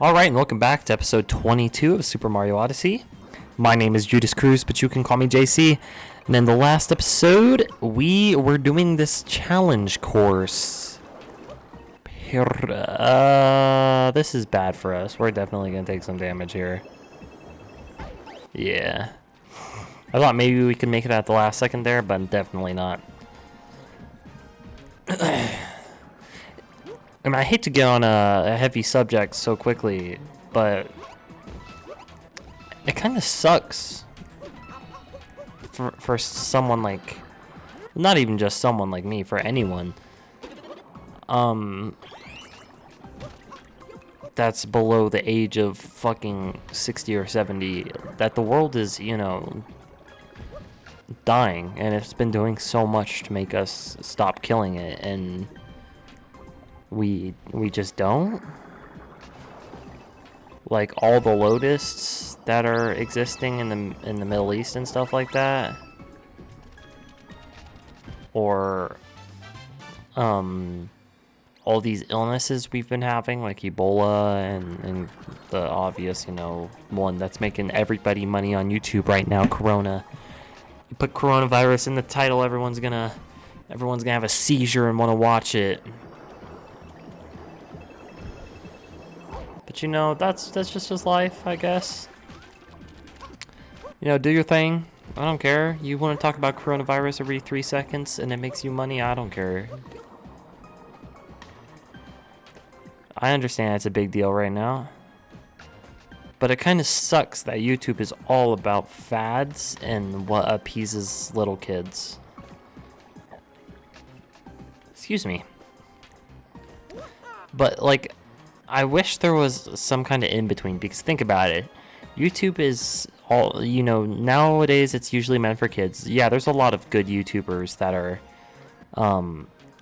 Alright, and welcome back to episode 22 of Super Mario Odyssey. My name is Judas Cruz, but you can call me JC. And in the last episode, we were doing this challenge course. This is bad for us. We're definitely going to take some damage here. Yeah. I thought maybe we could make it at the last second there, but definitely not. I mean, I hate to get on a heavy subject so quickly, but it kind of sucks for someone like, not even just someone like me, for anyone, that's below the age of fucking 60 or 70, that the world is, dying, and it's been doing so much to make us stop killing it, and we just don't. Like all the lotusts that are existing in the Middle East and stuff like that, or all these illnesses we've been having, like Ebola and the obvious, one that's making everybody money on YouTube right now, Corona. You put coronavirus in the title, everyone's gonna have a seizure and want to watch it. But that's just life, I guess. Do your thing. I don't care. You want to talk about coronavirus every 3 seconds and it makes you money? I don't care. I understand it's a big deal right now. But it kind of sucks that YouTube is all about fads and what appeases little kids. Excuse me. But, like, I wish there was some kind of in-between, because think about it. YouTube is all, nowadays it's usually meant for kids. Yeah, there's a lot of good YouTubers that are,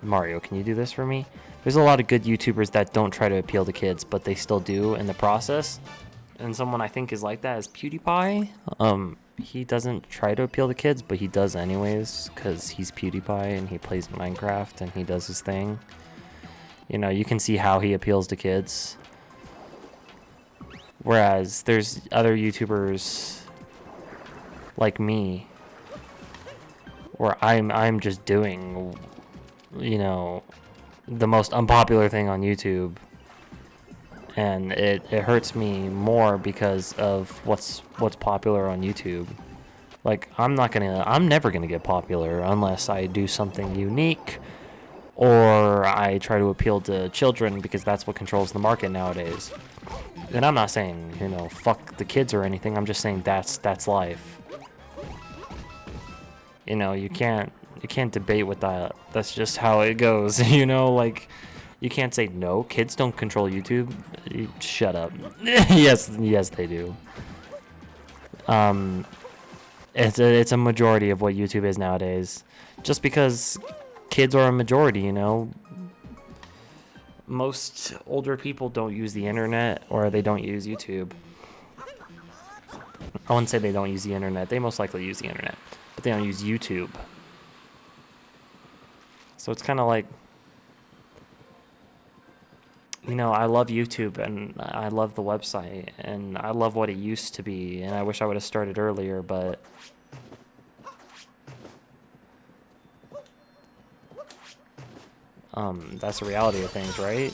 Mario, can you do this for me? There's a lot of good YouTubers that don't try to appeal to kids, but they still do in the process. And someone I think is like that is PewDiePie. He doesn't try to appeal to kids, but he does anyways, because he's PewDiePie and he plays Minecraft and he does his thing. You can see how he appeals to kids. Whereas there's other YouTubers like me where I'm just doing, the most unpopular thing on YouTube. And it hurts me more because of what's popular on YouTube. Like, I'm never gonna get popular unless I do something unique, or I try to appeal to children, because that's what controls the market nowadays. And I'm not saying, fuck the kids or anything. I'm just saying that's life. You can't debate with that. That's just how it goes. Like, you can't say no, kids don't control YouTube. Shut up. yes they do. It's a majority of what YouTube is nowadays. Just because kids are a majority, most older people don't use the internet, or they don't use YouTube. I wouldn't say they don't use the internet. They most likely use the internet, but they don't use YouTube. So it's kind of like, I love YouTube and I love the website and I love what it used to be, and I wish I would have started earlier, but that's the reality of things, right?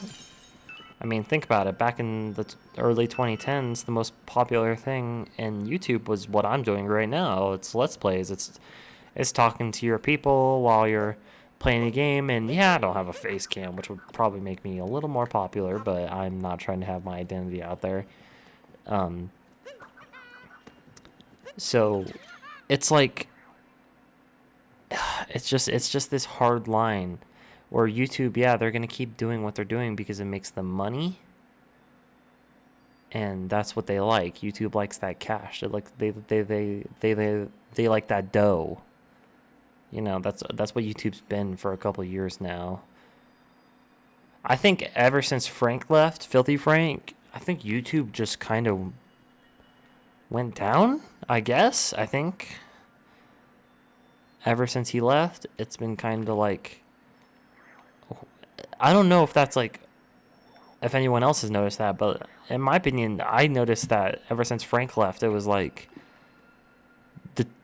I mean, think about it. Back in the early 2010s, the most popular thing in YouTube was what I'm doing right now. It's Let's Plays. It's talking to your people while you're playing a game. And yeah, I don't have a face cam, which would probably make me a little more popular, but I'm not trying to have my identity out there. So it's like, it's just this hard line where YouTube, yeah, they're going to keep doing what they're doing because it makes them money. And that's what they like. YouTube likes that cash. They like they like that dough. That's what YouTube's been for a couple of years now. I think ever since Frank left, Filthy Frank, I think YouTube just kind of went down, I guess. I think ever since he left, it's been kind of like, I don't know if that's like if anyone else has noticed that, but in my opinion, I noticed that ever since Frank left, it was like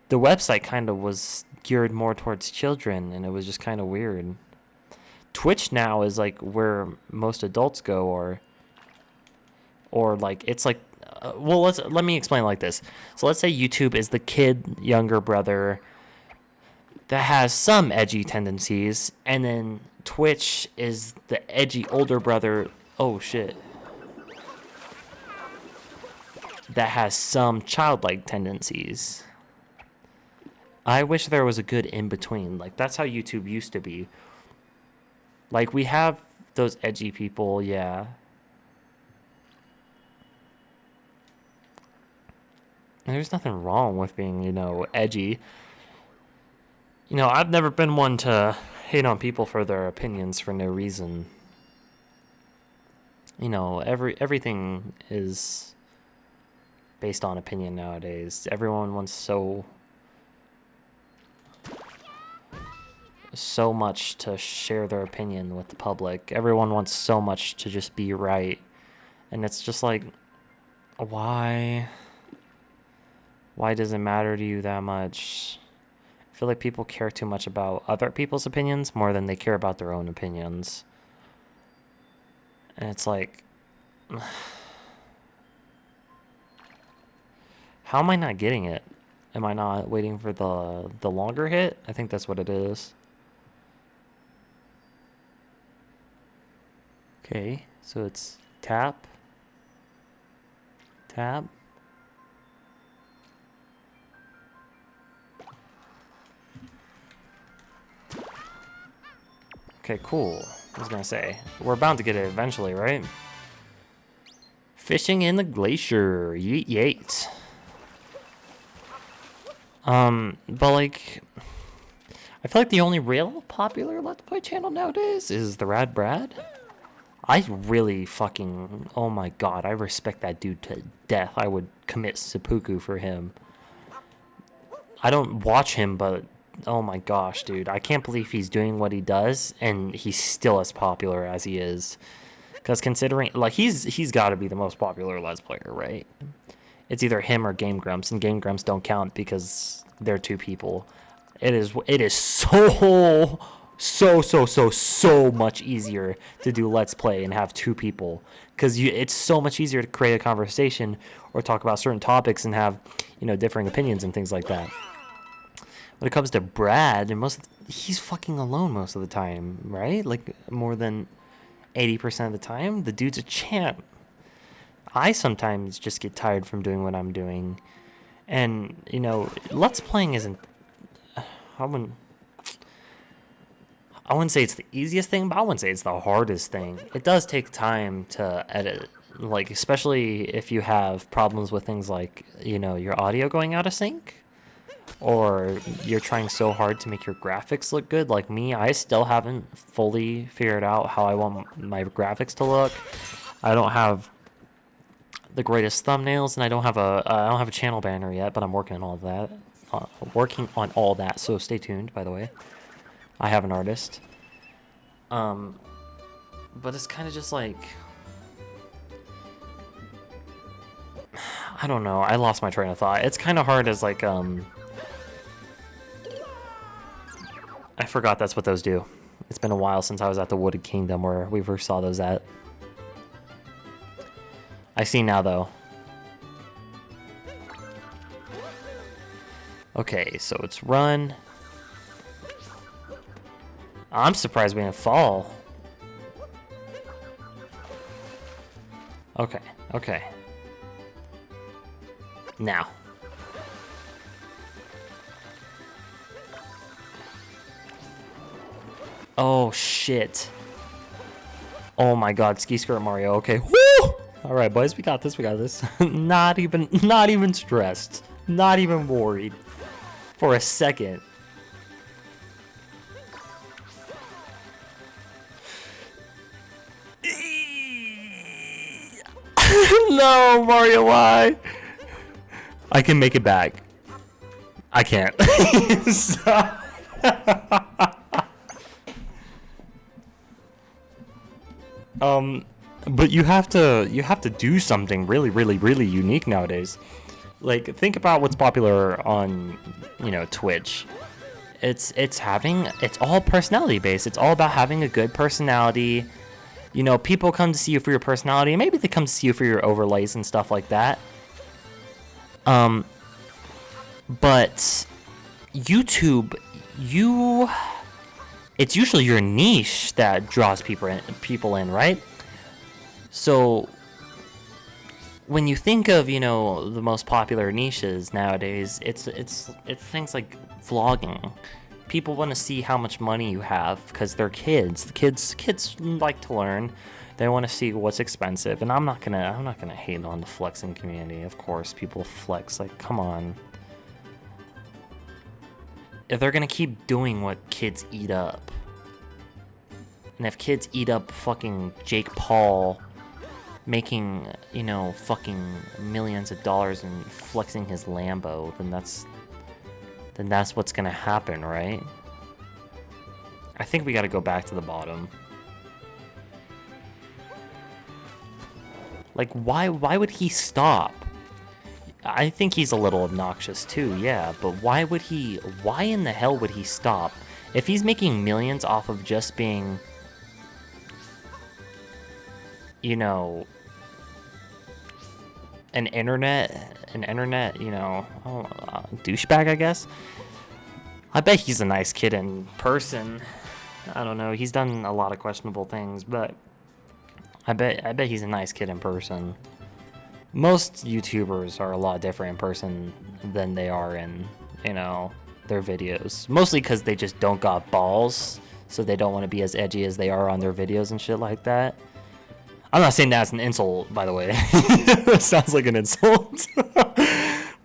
the website kind of was geared more towards children, and it was just kind of weird. Twitch now is like where most adults go, or like it's like, well, let me explain it like this. So let's say YouTube is the kid younger brother that has some edgy tendencies, and then Twitch is the edgy older brother. Oh shit. That has some childlike tendencies. I wish there was a good in between. Like, that's how YouTube used to be. Like, we have those edgy people, yeah. And there's nothing wrong with being, edgy. I've never been one to hate on people for their opinions for no reason. Everything is based on opinion nowadays. Everyone wants so much to share their opinion with the public. Everyone wants so much to just be right. And it's just like, why does it matter to you that much? I feel like people care too much about other people's opinions more than they care about their own opinions. And it's like, how am I not getting it? Am I not waiting for the longer hit? I think that's what it is. Okay, so it's tap, tap. Okay, cool. I was gonna say, we're bound to get it eventually, right? Fishing in the glacier. Yeet yeet. But like, I feel like the only real popular Let's Play channel nowadays is the Rad Brad. I really fucking, oh my god, I respect that dude to death. I would commit seppuku for him. I don't watch him, but oh my gosh, dude. I can't believe he's doing what he does, and he's still as popular as he is. Because considering, like, he's got to be the most popular Let's Player, right? It's either him or Game Grumps, and Game Grumps don't count because they're two people. It is so much easier to do Let's Play and have two people, because it's so much easier to create a conversation or talk about certain topics and have differing opinions and things like that. When it comes to Brad, he's fucking alone most of the time, right? Like more than 80% of the time, the dude's a champ. I sometimes just get tired from doing what I'm doing, and Let's Playing isn't. I wouldn't say it's the easiest thing, but I wouldn't say it's the hardest thing. It does take time to edit, like, especially if you have problems with things like, your audio going out of sync, or you're trying so hard to make your graphics look good. Like me, I still haven't fully figured out how I want my graphics to look. I don't have the greatest thumbnails, and I don't have a channel banner yet, but I'm working on all that. So stay tuned, by the way. I have an artist. But it's kind of just like, I don't know. I lost my train of thought. It's kind of hard as like, I forgot that's what those do. It's been a while since I was at the Wooded Kingdom where we first saw those at. I see now, though. Okay, so it's run. I'm surprised we didn't fall. Okay. Now. Oh, shit. Oh my god, ski skirt Mario. Okay. Woo! Alright, boys, we got this. Not even stressed. Not even worried. For a second. No, Mario, why? I can make it back. I can't. But you have to do something really, really, really unique nowadays. Like, think about what's popular on, Twitch. It's all personality based. It's all about having a good personality. People come to see you for your personality. Maybe they come to see you for your overlays and stuff like that. But YouTube, it's usually your niche that draws people in, right? So when you think of, the most popular niches nowadays, it's things like vlogging. People want to see how much money you have because they're kids. The kids like to learn. They want to see what's expensive, and I'm not gonna hate on the flexing community. Of course, people flex. Like, come on. If they're gonna keep doing what kids eat up, and if kids eat up fucking Jake Paul making, fucking millions of dollars and flexing his Lambo, then that's what's gonna happen, right? I think we gotta go back to the bottom. Like, why would he stop? I think he's a little obnoxious too, yeah, but why in the hell would he stop? If he's making millions off of just being, an internet, douchebag, I guess. I bet he's a nice kid in person. I don't know. He's done a lot of questionable things, but I bet he's a nice kid in person. Most YouTubers are a lot different in person than they are in, their videos. Mostly because they just don't got balls, so they don't want to be as edgy as they are on their videos and shit like that. I'm not saying that's an insult, by the way. That sounds like an insult.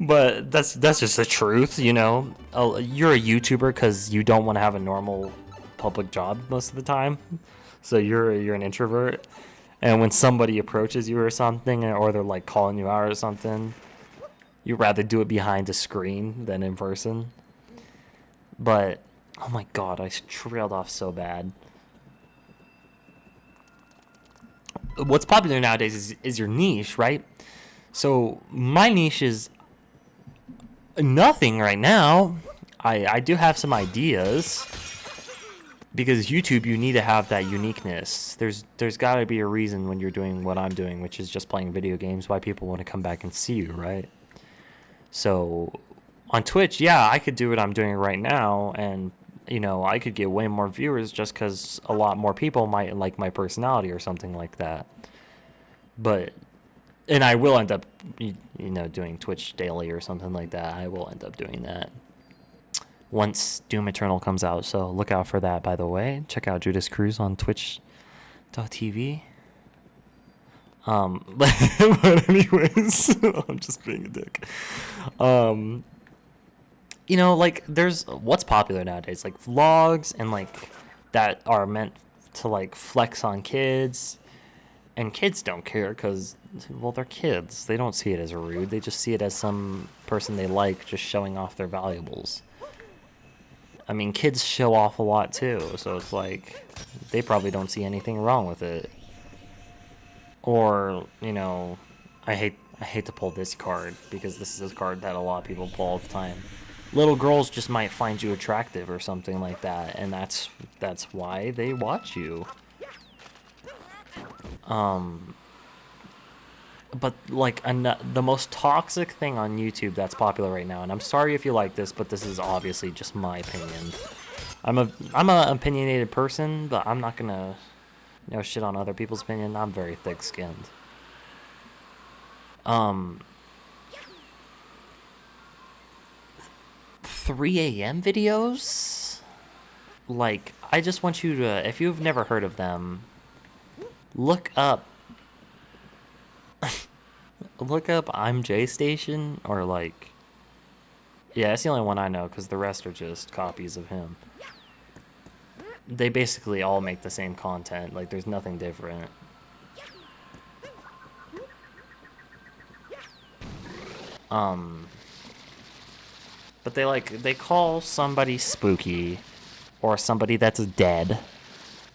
But that's just the truth, You're a YouTuber because you don't want to have a normal public job most of the time. So you're an introvert. And when somebody approaches you or something, or they're like calling you out or something, you'd rather do it behind a screen than in person. But, oh my god, I trailed off so bad. What's popular nowadays is your niche, right? So my niche is nothing right now. I do have some ideas. Because YouTube, you need to have that uniqueness. There's got to be a reason when you're doing what I'm doing, which is just playing video games, why people want to come back and see you, right? So on Twitch, yeah, I could do what I'm doing right now, and I could get way more viewers just because a lot more people might like my personality or something like that. And I will end up, doing Twitch daily or something like that. I will end up doing that once Doom Eternal comes out, so look out for that, by the way. Check out Judas Cruz on twitch.tv. But anyways, I'm just being a dick. Like, there's what's popular nowadays, like vlogs and like that are meant to like flex on kids, and kids don't care because, well, they're kids. They don't see it as rude. They just see it as some person they like just showing off their valuables. I mean, kids show off a lot too, so it's like they probably don't see anything wrong with it. Or, I hate to pull this card because this is a card that a lot of people pull all the time. Little girls just might find you attractive or something like that, and that's why they watch you. But like the most toxic thing on YouTube that's popular right now, and I'm sorry if you like this, but this is obviously just my opinion. I'm a opinionated person, but I'm not gonna shit on other people's opinion. I'm very thick-skinned. 3 a.m. videos? Like, I just want you to, if you've never heard of them, look up I'm J Station, or like, yeah, that's the only one I know because the rest are just copies of him. They basically all make the same content, like there's nothing different. But they call somebody spooky or somebody that's dead,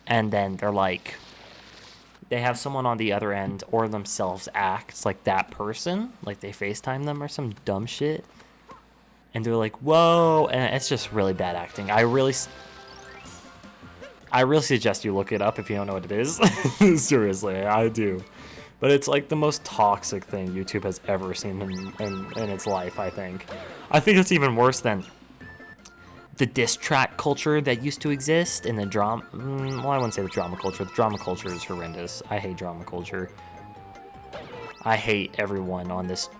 and then they're like, they have someone on the other end or themselves act like that person, like they FaceTime them or some dumb shit, and they're like, whoa, and it's just really bad acting. I really suggest you look it up if you don't know what it is. Seriously, I do. But it's like the most toxic thing YouTube has ever seen in its life, I think. I think it's even worse than the diss track culture that used to exist and the drama. Well, I wouldn't say the drama culture. The drama culture is horrendous. I hate drama culture. I hate everyone on this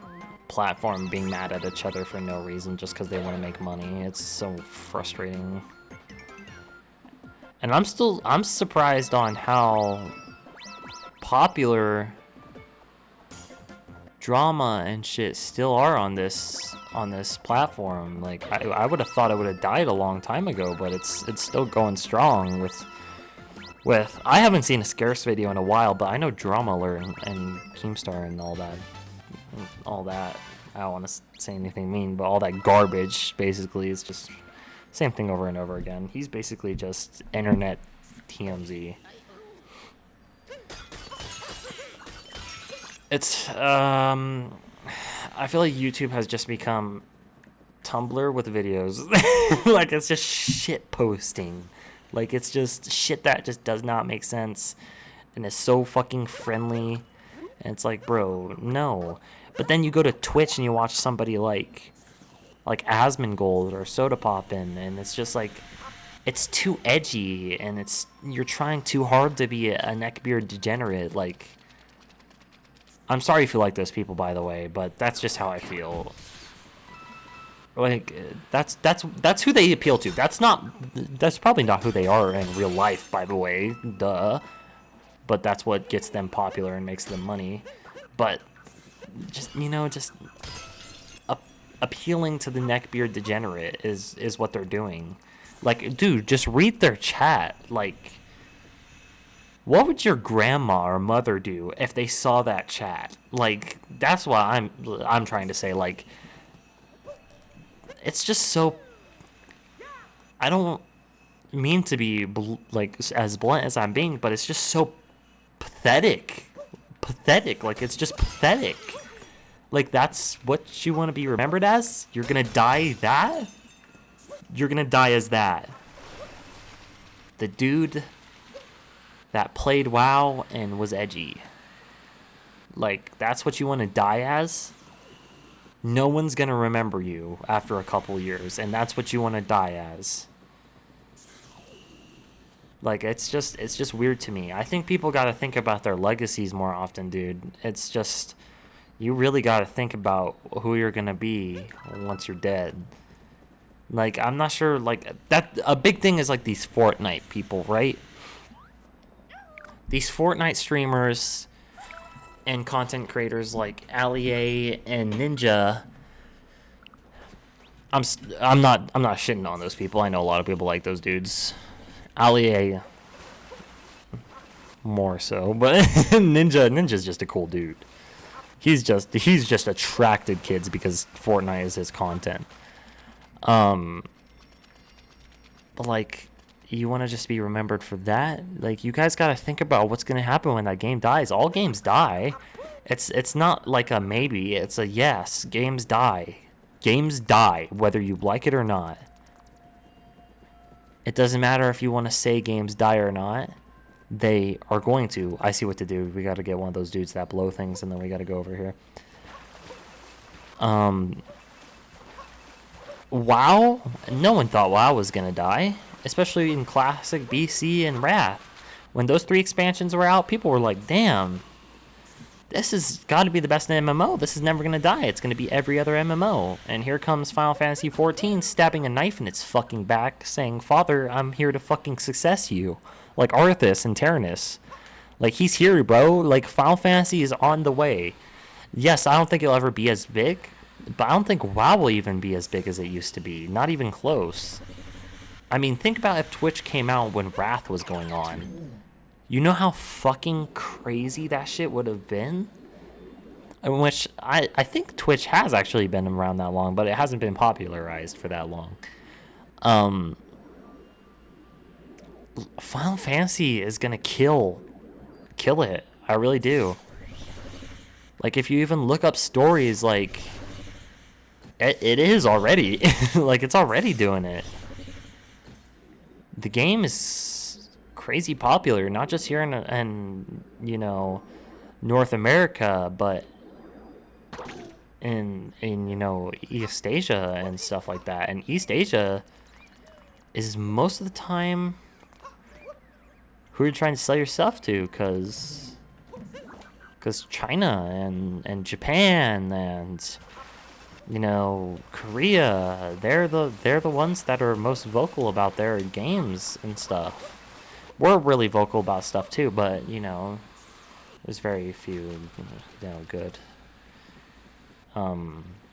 platform being mad at each other for no reason just because they want to make money. It's so frustrating. And I'm surprised on how popular drama and shit still are on this platform. Like I would have thought it would have died a long time ago, but it's still going strong with I haven't seen a Scarce video in a while, but I know Drama Alert and Keemstar and all that. I don't want to say anything mean, but all that garbage basically is just same thing over and over again. He's basically just internet TMZ. It's I feel like YouTube has just become Tumblr with videos. Like it's just shit posting. Like it's just shit that just does not make sense and is so fucking friendly. And it's like, bro, no. But then you go to Twitch and you watch somebody like Asmongold or Soda Poppin', and it's just like it's too edgy and you're trying too hard to be a neckbeard degenerate. Like, I'm sorry if you like those people, by the way, but that's just how I feel. Like that's who they appeal to. That's probably not who they are in real life, by the way. Duh. But that's what gets them popular and makes them money. But just appealing to the neckbeard degenerate is what they're doing. Like, dude, just read their chat. Like, what would your grandma or mother do if they saw that chat? Like, that's what I'm trying to say. Like, it's just so. I don't mean to be like as blunt as I'm being, but it's just so pathetic. Like, it's just pathetic. Like, that's what you want to be remembered as? You're gonna die that? You're gonna die as that. The dude that played WoW and was edgy. Like, that's what you want to die as? No one's gonna remember you after a couple years, and that's what you want to die as. Like, it's just weird to me. I think people gotta think about their legacies more often, dude. It's just, you really gotta think about who you're gonna be once you're dead. Like, I'm not sure, like, that, a big thing is, like, these Fortnite people, right? These Fortnite streamers and content creators like Allie and Ninja. I'm not shitting on those people. I know a lot of people like those dudes. Allie more so, but Ninja's just a cool dude. He's just attracted kids because Fortnite is his content. But like, you want to just be remembered for that? Like, you guys got to think about what's going to happen when that game dies. All games die. It's not like a maybe, it's a yes. Games die. Games die, whether you like it or not. It doesn't matter if you want to say games die or not. They are going to. I see what to do. We got to get one of those dudes that blow things, and then we got to go over here. WoW? No one thought WoW was going to die. Especially in Classic, BC, and Wrath. When those 3 expansions were out, people were like, damn, this has got to be the best MMO. This is never going to die. It's going to be every other MMO. And here comes Final Fantasy XIV stabbing a knife in its fucking back, saying, Father, I'm here to fucking success you. Like Arthas and Tyrannus. Like, he's here, bro. Like, Final Fantasy is on the way. Yes, I don't think it'll ever be as big, but I don't think WoW will even be as big as it used to be. Not even close. I mean, think about if Twitch came out when Wrath was going on. You know how fucking crazy that shit would have been? In which, I think Twitch has actually been around that long, but it hasn't been popularized for that long. Final Fantasy is gonna kill kill it. I really do. Like, if you even look up stories, like, it is already. Like, it's already doing it. The game is crazy popular, not just here in you know, North America, but in you know, East Asia and stuff like that. And East Asia is most of the time who you're trying to sell your stuff to, because China and Japan and, you know, Korea, they're the ones that are most vocal about their games and stuff. We're really vocal about stuff too, but, you know, there's very few, you know, good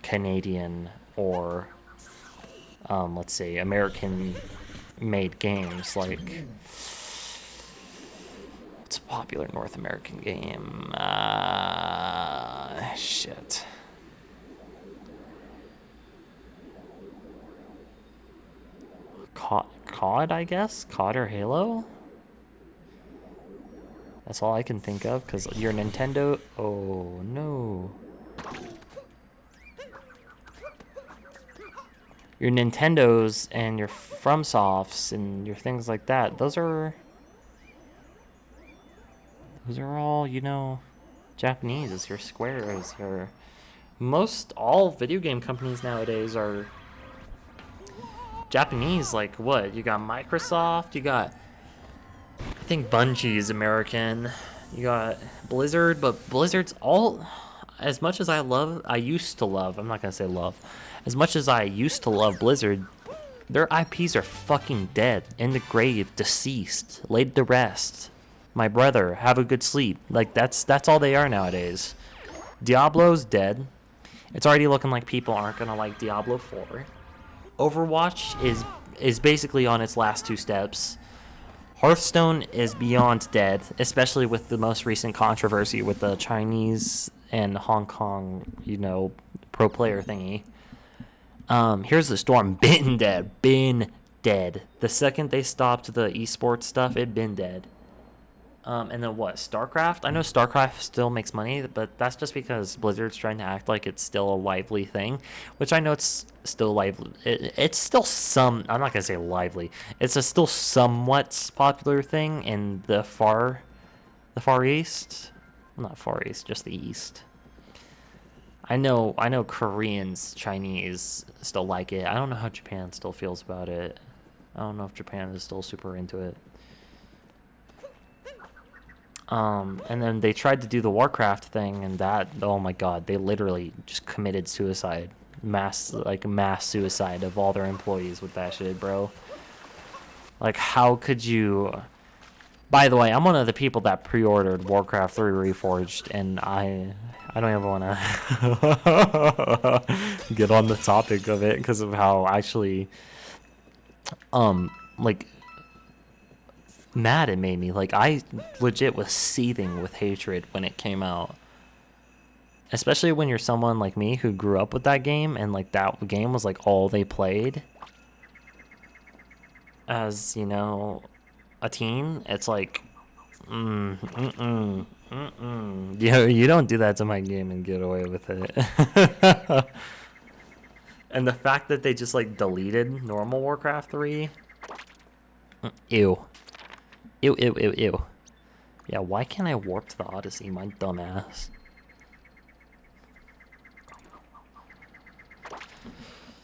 Canadian or let's say American made games. Like, what's a popular North American game? Shit. COD, I guess? COD or Halo? That's all I can think of, because your Nintendo... Oh, no. Your Nintendos and your FromSofts and your things like that, those are all, you know, Japanese. Your Squares, your... Most all video game companies nowadays are Japanese. Like, what? You got Microsoft, you got... I think Bungie's American. You got Blizzard, but Blizzard's all... As much as I used to love, I'm not going to say love. As much as I used to love Blizzard, their IPs are fucking dead. In the grave, deceased, laid to rest. My brother, have a good sleep. Like, that's all they are nowadays. Diablo's dead. It's already looking like people aren't going to like Diablo 4. Overwatch is basically on its last two steps. Hearthstone is beyond dead, especially with the most recent controversy with the Chinese and Hong Kong, you know, pro player thingy. Here's the Storm. Been dead. The second they stopped the esports stuff, it been dead. And then what? StarCraft? I know StarCraft still makes money, but that's just because Blizzard's trying to act like it's still a lively thing, which I know it's still lively. It's still some... I'm not going to say lively. It's a still somewhat popular thing in the far east. Not far east, just the east. I know Koreans, Chinese still like it. I don't know how Japan still feels about it. I don't know if Japan is still super into it. And then they tried to do the Warcraft thing, and that, oh my god, they literally just committed suicide. Mass suicide of all their employees with that shit, bro. Like, how could you... By the way, I'm one of the people that pre-ordered Warcraft 3 Reforged, and I don't even want to get on the topic of it because of how actually, like, mad it made me. Like, I legit was seething with hatred when it came out. Especially when you're someone like me who grew up with that game, and, like, that game was, like, all they played as, you know, a teen. It's like, you don't do that to my game and get away with it. And the fact that they just, like, deleted normal Warcraft 3, ew. Ew. Yeah, why can't I warp to the Odyssey, my dumbass?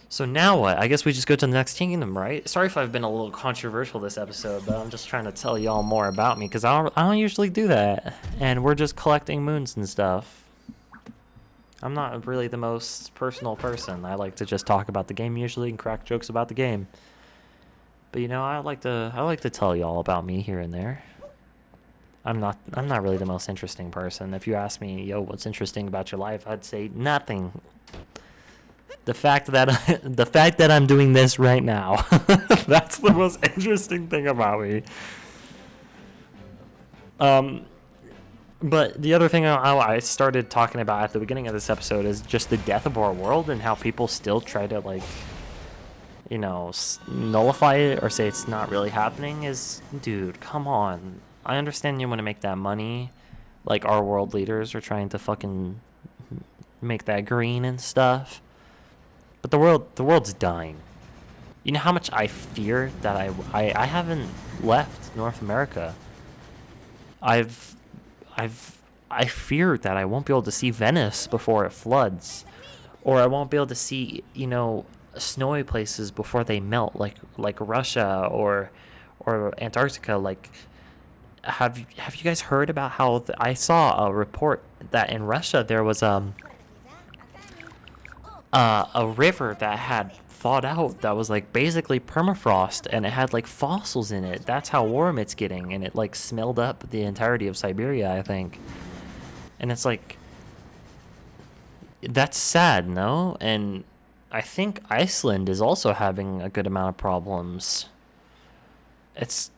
So now what? I guess we just go to the next kingdom, right? Sorry if I've been a little controversial this episode, but I'm just trying to tell y'all more about me, because I don't usually do that. And we're just collecting moons and stuff. I'm not really the most personal person. I like to just talk about the game usually and crack jokes about the game. But you know, I like to tell y'all about me here and there. I'm not really the most interesting person. If you ask me, yo, what's interesting about your life, I'd say nothing. The fact that I'm doing this right now, that's the most interesting thing about me. But the other thing I started talking about at the beginning of this episode is just the death of our world and how people still try to, like, you know, nullify it or say it's not really happening. Is, dude, come on. I understand you want to make that money. Like, our world leaders are trying to fucking make that green and stuff. But the world's dying. You know how much I fear that I haven't left North America. I've I fear that I won't be able to see Venice before it floods, or I won't be able to see, snowy places before they melt, like Russia or Antarctica. Like, have you guys heard about how I saw a report that in Russia there was a river that had thawed out, that was like basically permafrost, and it had like fossils in it. That's how warm it's getting, and it like smelled up the entirety of Siberia, I think. And it's like, that's sad, no? And I think Iceland is also having a good amount of problems. It's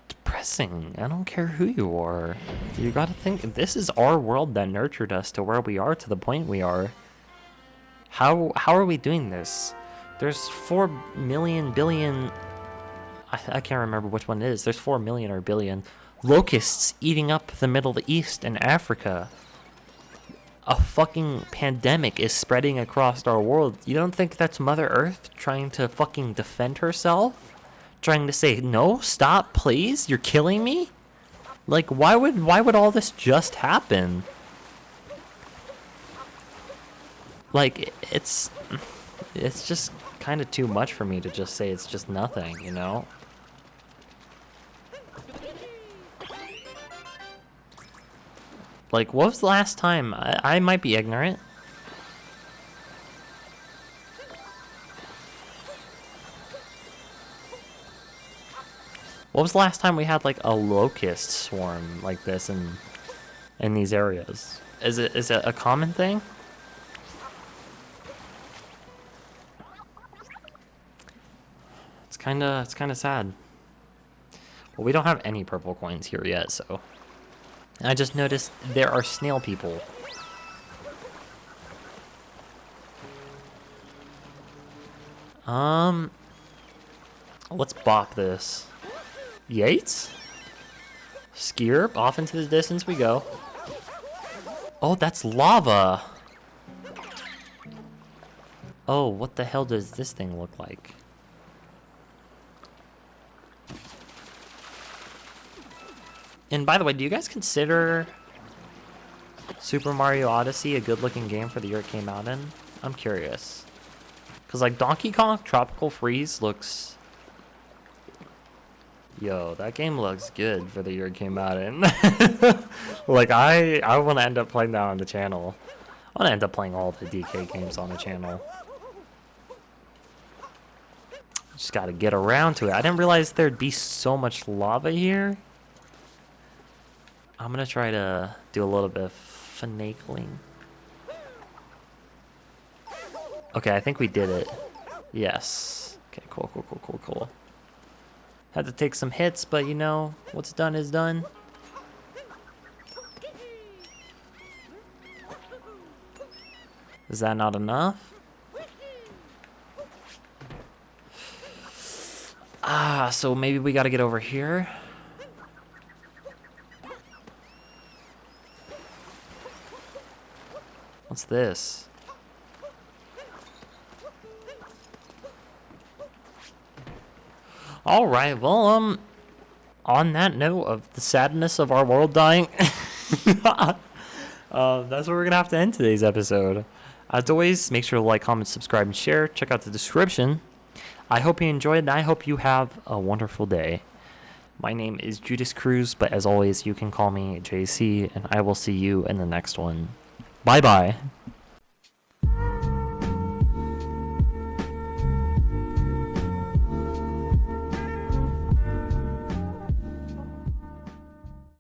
depressing. I don't care who you are. You gotta think, this is our world that nurtured us to where we are, to the point we are. How are we doing this? There's 4 million billion... I can't remember which one it is. There's 4 million or billion locusts eating up the Middle East and Africa. A fucking pandemic is spreading across our world. You don't think that's Mother Earth trying to fucking defend herself? Trying to say, no, stop, please? You're killing me? Like, why would all this just happen? Like, it's just kind of too much for me to just say it's just nothing, you know? Like, what was the last time? I might be ignorant. What was the last time we had like a locust swarm like this in these areas? Is it a common thing? It's kind of sad. Well, we don't have any purple coins here yet, so I just noticed there are snail people. Let's bop this. Yates? Skier, off into the distance we go. Oh, that's lava. Oh, what the hell does this thing look like? And by the way, do you guys consider Super Mario Odyssey a good-looking game for the year it came out in? I'm curious. Because, like, Donkey Kong Tropical Freeze looks... Yo, that game looks good for the year it came out in. Like, I want to end up playing that on the channel. I want to end up playing all the DK games on the channel. Just got to get around to it. I didn't realize there'd be so much lava here. I'm going to try to do a little bit of finagling. Okay, I think we did it. Yes. Okay, cool. Had to take some hits, but you know, what's done is done. Is that not enough? So maybe we gotta get over here. What's this? All right, well, on that note of the sadness of our world dying, that's where we're gonna have to end today's episode. As always, make sure to like, comment, subscribe, and share. Check out the description. I hope you enjoyed, and I hope you have a wonderful day. My name is Judas Cruz, but as always, you can call me JC, and I will see you in the next one. Bye-bye.